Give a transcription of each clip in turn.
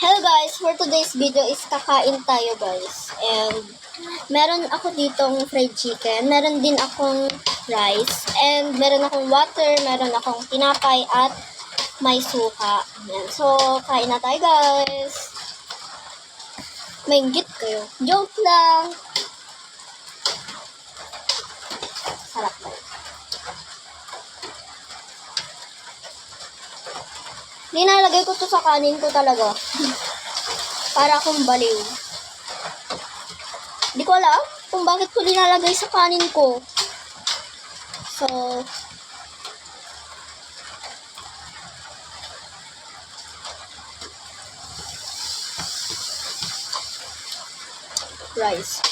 Hello guys, for today's video is kakain tayo guys. And meron ako ditong fried chicken, meron din akong rice, and meron akong water, meron akong tinapay at may suka. Ayan. So, kain na tayo guys. Mainggit kayo. Joke lang. Sarap na. Ninalagay ko to sa kanin ko talaga. Para akong baliw. Hindi ko alam kung bakit ko linalagay sa kanin ko. So, rice.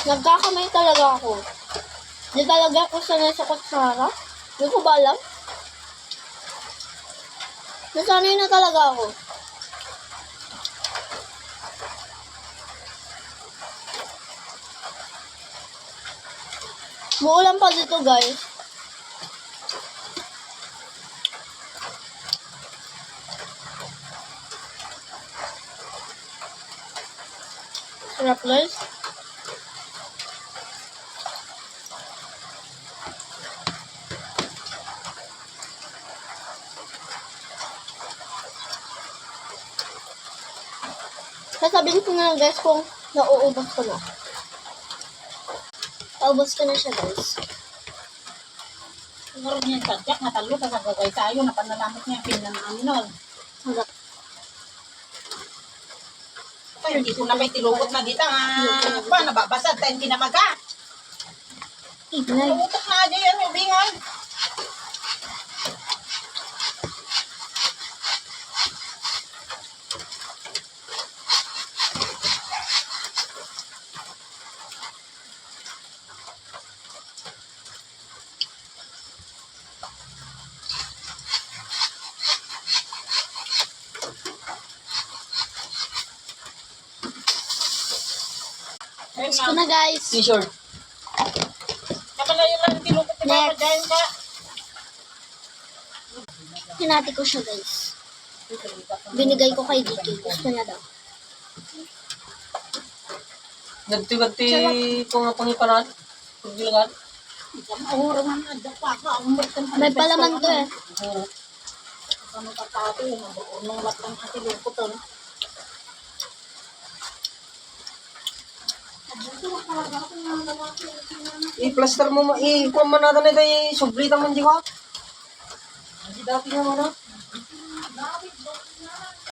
Nagkakamay talaga ako. Hindi talaga ako sanay sa kutsara. Hindi ko ba alam? Nasanay na talaga ako. Muulan pa dito guys. Sarap guys. Sasabihin ko na lang guys kung nauubos ko na. Naubos ko na siya guys. Siguro niya sadyak, natalo ka sa gagay tayo, napanalamat niya pin ng aminol. Sarap. Pero hindi ko na may tilugot na dito. Pa, nababasad tayo kinamaga. Ignay. Tilugot na dyan yan, ubingan. Ubos ko na guys. Sure. Nakalayo lang tilugot ni Papa Next. dyan ka. Hinati ko siya guys. Binigay ko kay DK. Gusto niya daw. Ganti-ganti ko nga pangipanan. Pagbilagan. Mahuro man na dapa ka. May palaman to eh. Ano patato yung mabuunong latang sa tilugot. I-plaster mo, i-kuha mo natin ito, i-sublita mo, di ko? Hindi dati nga mo na.